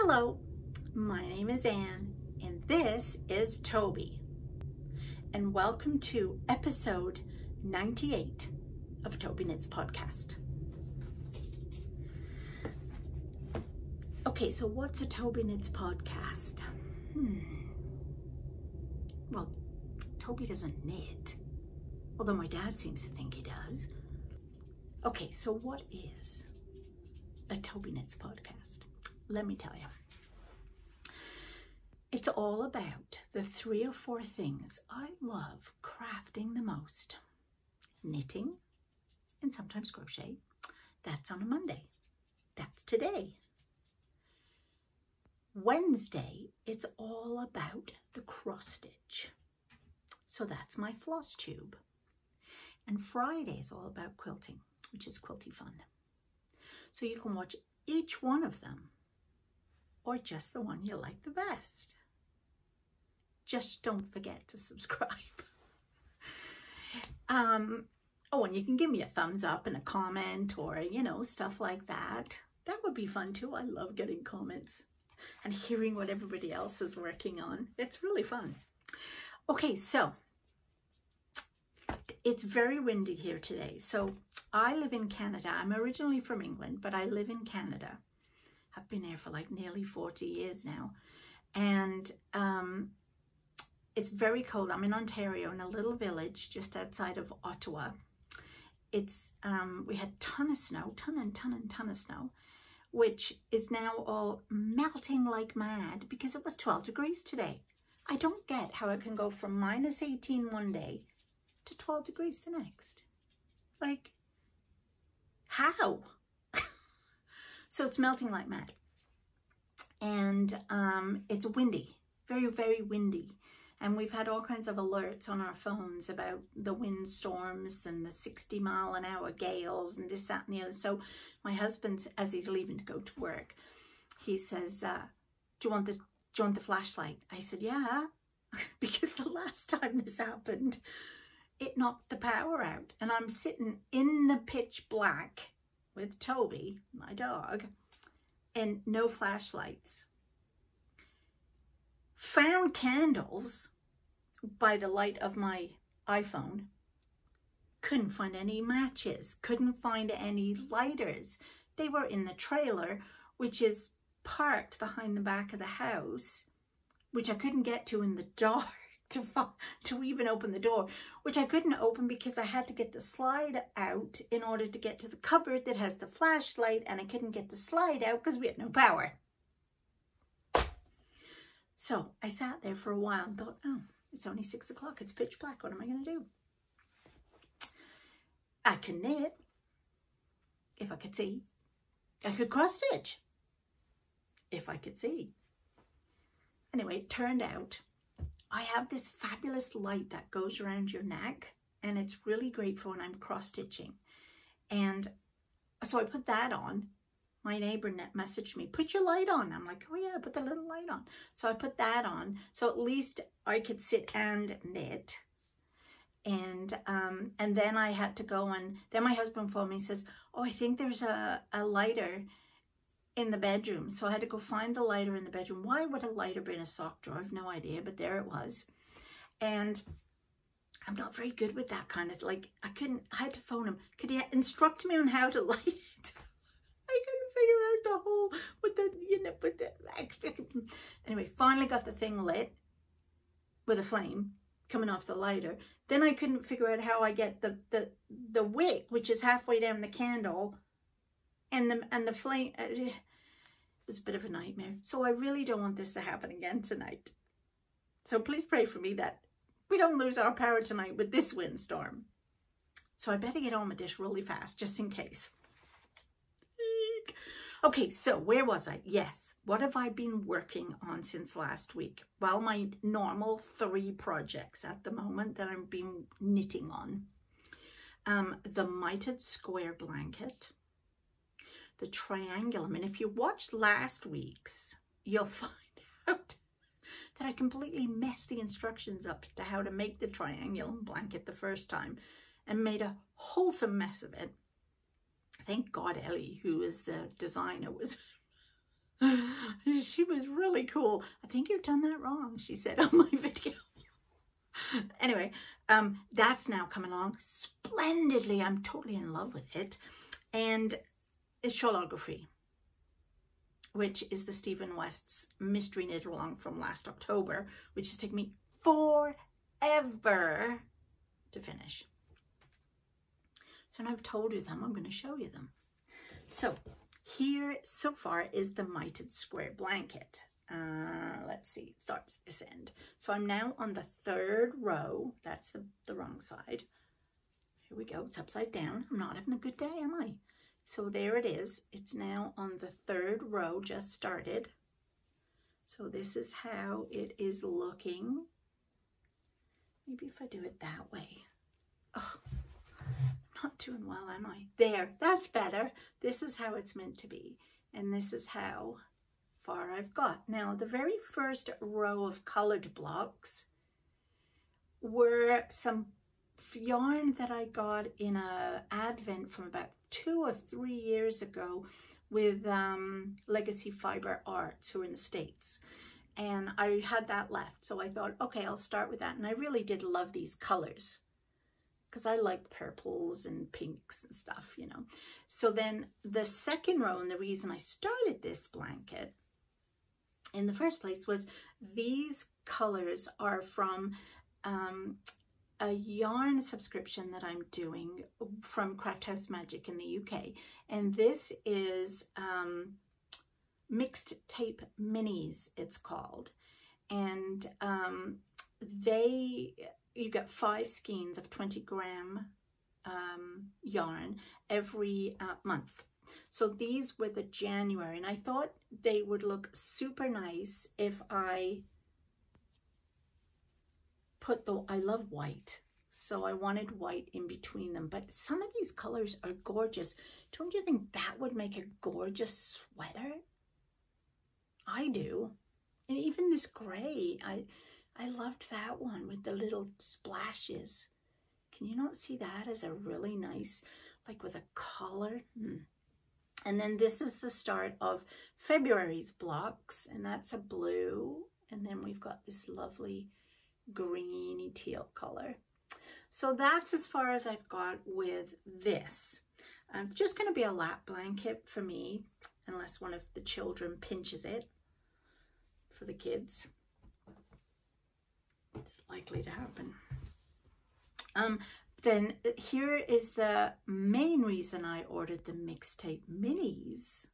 Hello, my name is Anne and this is Toby, and welcome to episode 98 of Tobyknits podcast. Okay, so what's a Tobyknits podcast? Well, Toby doesn't knit, although my dad seems to think he does. Okay, so what is a Tobyknits podcast? Let me tell you. It's all about the 3 or 4 things I love crafting the most. Knitting and sometimes crochet. That's on a Monday. That's today. Wednesday, it's all about the cross stitch. So that's my floss tube. And Friday is all about quilting, which is quilty fun. So you can watch each one of them, or just the one you like the best. Just don't forget to subscribe. Oh, and you can give me a thumbs up and a comment, or, you know, stuff like that. That would be fun too. I love getting comments and hearing what everybody else is working on. It's really fun. Okay, so it's very windy here today. So I live in Canada. I'm originally from England, but I live in Canada. I've been there for like nearly 40 years now. And it's very cold. I'm in Ontario in a little village just outside of Ottawa. It's we had a ton of snow, ton of snow, which is now all melting like mad because it was 12 degrees today. I don't get how it can go from -18 one day to 12 degrees the next. Like, how? So it's melting like mad. And it's windy, very, very windy. And we've had all kinds of alerts on our phones about the wind storms and the 60-mile-an-hour gales and this, that, and the other. So my husband, as he's leaving to go to work, he says, do you want the flashlight? I said, yeah, because the last time this happened, it knocked the power out. And I'm sitting in the pitch black with Toby, my dog, and no flashlights. Found candles by the light of my iPhone. Couldn't find any matches. Couldn't find any lighters. They were in the trailer, which is parked behind the back of the house, which I couldn't get to in the dark to even open the door, which I couldn't open because I had to get the slide out in order to get to the cupboard that has the flashlight, and I couldn't get the slide out because we had no power. So I sat there for a while and thought, oh, it's only 6 o'clock. It's pitch black. What am I going to do? I can knit if I could see. I could cross stitch if I could see. Anyway, it turned out I have this fabulous light that goes around your neck, and it's really great for when I'm cross stitching. And so I put that on. My neighbor messaged me, put your light on. I'm like, oh yeah, put the little light on. So I put that on. So at least I could sit and knit. And then I had to go, and then my husband phoned me and says, oh, I think there's a lighter in the bedroom. So I had to go find the lighter in the bedroom. Why would a lighter be in a sock drawer? I have no idea, but there it was. And I'm not very good with that kind of, like, I had to phone him. Could he instruct me on how to light it? I couldn't figure out the whole, with the, you know, with the, anyway, finally got the thing lit with a flame coming off the lighter. Then I couldn't figure out how I get the wick, which is halfway down the candle, and the flame. It was a bit of a nightmare. So I really don't want this to happen again tonight. So please pray for me that we don't lose our power tonight with this windstorm. So I better get on with this really fast, just in case. Okay, so where was I? Yes, what have I been working on since last week? Well, my normal 3 projects at the moment that I've been knitting on. The Mitred Square Blanket, the Triangulum, and if you watched last week's, you'll find out that I completely messed the instructions up to how to make the Triangulum blanket the first time and made a wholesome mess of it. Thank God Ellie, who is the designer, was she was really cool. I think you've done that wrong, she said on my video. Anyway, that's now coming along splendidly. I'm totally in love with it. And it's Shawlography, which is the Stephen West's mystery knit along from last October, which has taken me forever to finish. So now I've told you them, I'm going to show you them. So here so far is the Mitred Square Blanket. Let's see, it starts this end. So I'm now on the 3rd row. That's the wrong side. Here we go, it's upside down. I'm not having a good day, am I? So there it is. It's now on the 3rd row, just started. So this is how it is looking. Maybe if I do it that way. Oh, I'm not doing well, am I? There, that's better. This is how it's meant to be. And this is how far I've got. Now, the very first row of colored blocks were some yarn that I got in a advent from about 2 or 3 years ago with Legacy Fiber Arts, who are in the States. And I had that left. So I thought, okay, I'll start with that. And I really did love these colors because I like purples and pinks and stuff, you know. So then the second row, and the reason I started this blanket in the first place was these colors are from a yarn subscription that I'm doing from Craft House Magic in the UK. And this is Mixed Tape Minis, it's called. And you get 5 skeins of 20-gram yarn every month. So these were the January, and I thought they would look super nice if I put I love white, so I wanted white in between them. But some of these colors are gorgeous. Don't you think that would make a gorgeous sweater? I do. And even this gray, I loved that one with the little splashes. Can you not see that as a really nice, like with a collar? And then this is the start of February's blocks, and that's a blue. And then we've got this lovely greeny teal color. So that's as far as I've got with this. It's just going to be a lap blanket for me, unless one of the children pinches it for the kids. It's likely to happen. Then here is the main reason I ordered the Mixtape Minis.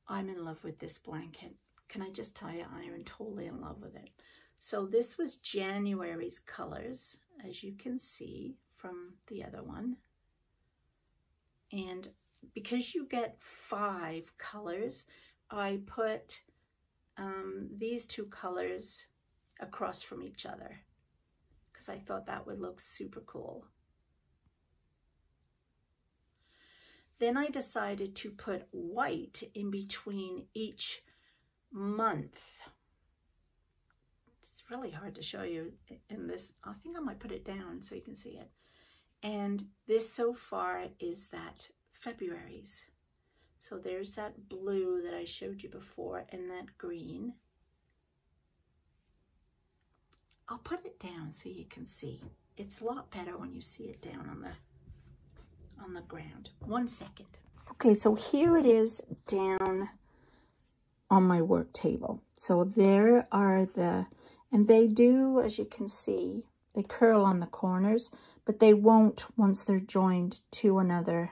I'm in love with this blanket. Can I just tell you, I am totally in love with it. So this was January's colors, as you can see from the other one. And because you get 5 colors, I put these 2 colors across from each other because I thought that would look super cool. Then I decided to put white in between each month. It's really hard to show you in this. I think I might put it down so you can see it. And this so far is that February's. So there's that blue that I showed you before and that green. I'll put it down so you can see. It's a lot better when you see it down on the ground. 1 second. Okay, so here it is down on my work table. So there are and they do, as you can see, they curl on the corners, but they won't once they're joined to another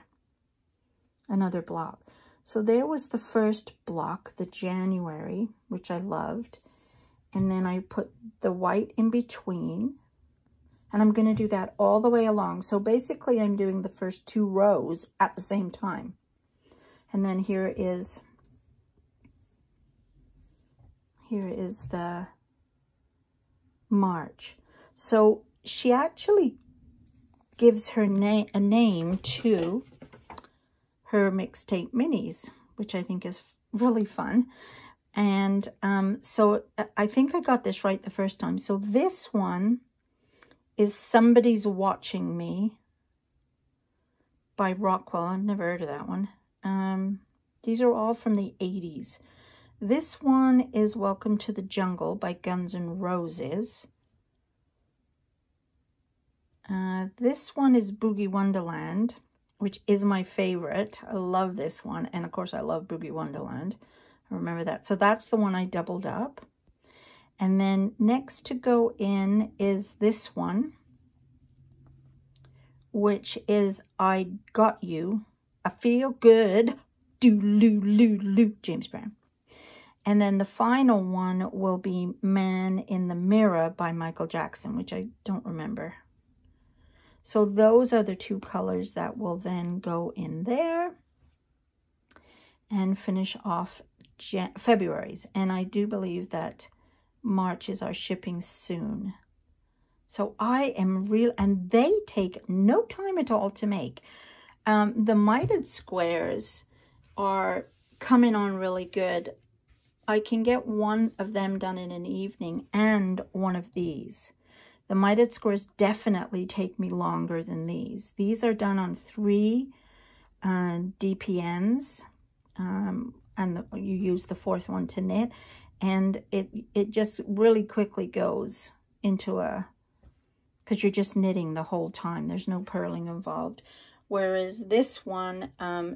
block. So there was the first block, the January, which I loved. And then I put the white in between. And I'm going to do that all the way along. So basically I'm doing the first 2 rows at the same time. And then here is the March. So she actually gives her a name to her Mixtape Minis, which I think is really fun. And so I think I got this right the first time. So this one is Somebody's Watching Me by Rockwell. I've never heard of that one. These are all from the 80s. This one is Welcome to the Jungle by Guns N' Roses. This one is Boogie Wonderland, which is my favorite. I love this one. And of course, I love Boogie Wonderland. I remember that. So that's the one I doubled up. And then next to go in is this one, which is I Got You. I Feel Good. Do-loo-loo-loo. James Brown. And then the final one will be Man in the Mirror by Michael Jackson, which I don't remember. So those are the two colors that will then go in there and finish off February's. And I do believe that March is our shipping soon. So I am real, and they take no time at all to make. The mitered squares are coming on really good. I can get one of them done in an evening and one of these. The mitered squares definitely take me longer than these. These are done on 3 DPNs, and you use the 4th one to knit, and it just really quickly goes into a, because you're just knitting the whole time. There's no purling involved. Whereas this one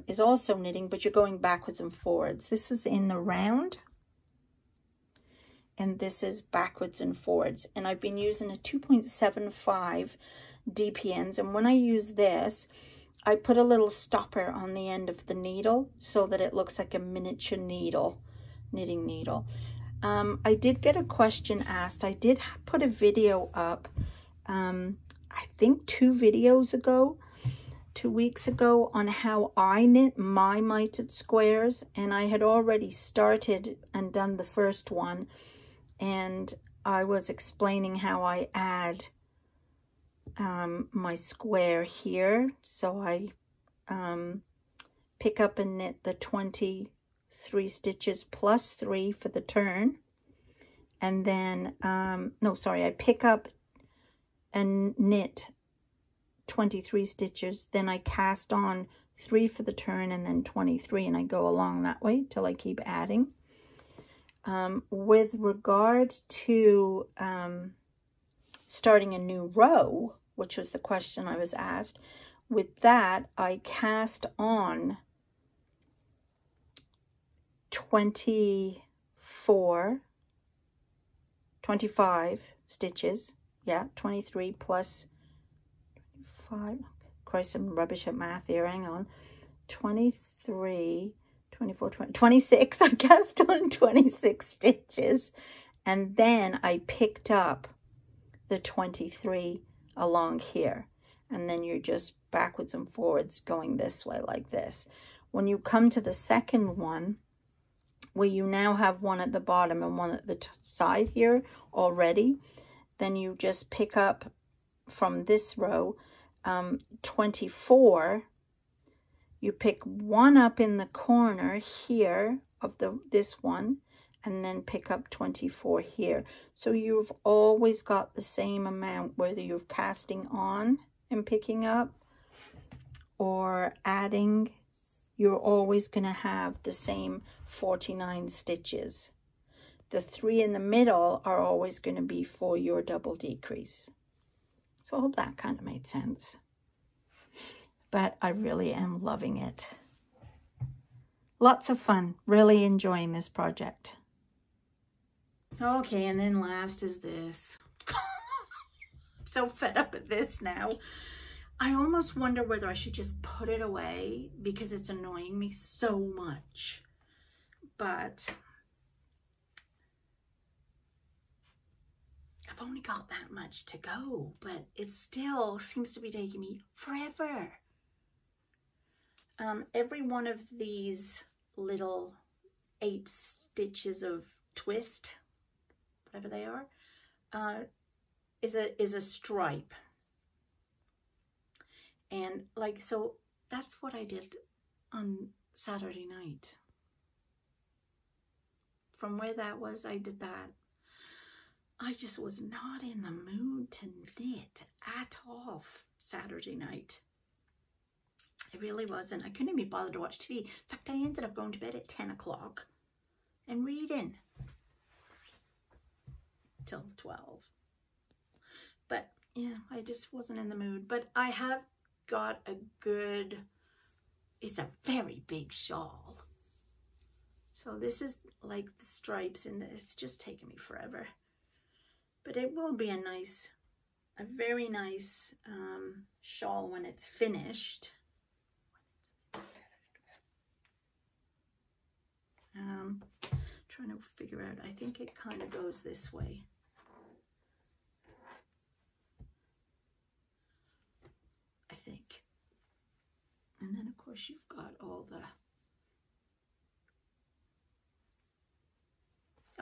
is also knitting, but you're going backwards and forwards. This is in the round, and this is backwards and forwards. And I've been using a 2.75 DPNs. And when I use this, I put a little stopper on the end of the needle so that it looks like a miniature needle, knitting needle. I did get a question asked. I did put a video up, I think 2 weeks ago, on how I knit my mitered squares. And I had already started and done the first one. And I was explaining how I add my square here. So I pick up and knit the 23 stitches plus 3 for the turn. And then, I pick up and knit 23 stitches. Then I cast on 3 for the turn and then 23. And I go along that way till I keep adding. With regard to starting a new row, which was the question I was asked, with that, I cast on 25 stitches. Yeah, 23 plus 25. Christ, I'm rubbish at math here. Hang on. 23... 24, 20, 26, I cast on 26 stitches, and then I picked up the 23 along here, and then you're just backwards and forwards going this way like this. When you come to the second one, where you now have one at the bottom and one at the side here already, then you just pick up from this row 24. You pick one up in the corner here of this one, and then pick up 24 here. So you've always got the same amount, whether you're casting on and picking up or adding, you're always going to have the same 49 stitches. The 3 in the middle are always going to be for your double decrease. So I hope that kind of made sense. But I really am loving it. Lots of fun. Really enjoying this project. Okay, and then last is this. I'm so fed up with this now. I almost wonder whether I should just put it away because it's annoying me so much. But I've only got that much to go, but it still seems to be taking me forever. Every one of these little 8 stitches of twist, whatever they are, is a stripe. And like, so that's what I did on Saturday night. From where that was, I did that. I just was not in the mood to knit at all Saturday night. I really wasn't. I couldn't even be bothered to watch TV. In fact, I ended up going to bed at 10 o'clock and reading till 12. But yeah, I just wasn't in the mood. But I have got a good, it's a very big shawl. So this is like the stripes, and it's just taken me forever. But it will be a very nice shawl when it's finished. Trying to figure out, I think it kind of goes this way. I think. And then of course you've got all the,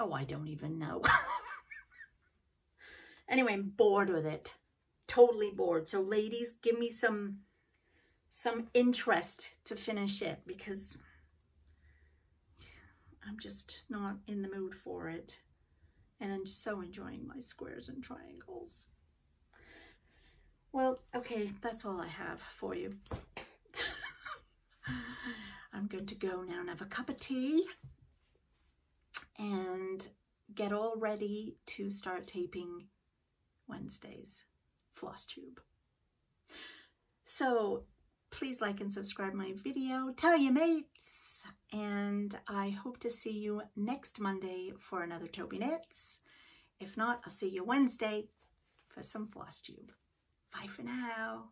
oh, I don't even know. Anyway, I'm bored with it. Totally bored. So ladies, give me some interest to finish it, because I'm just not in the mood for it. And I'm so enjoying my squares and triangles. Well, okay, that's all I have for you. I'm going to go now and have a cup of tea and get all ready to start taping Wednesday's floss tube. So please like and subscribe my video, tell your mates, and I hope to see you next Monday for another Tobyknits. If not, I'll see you Wednesday for some floss tube. Bye for now.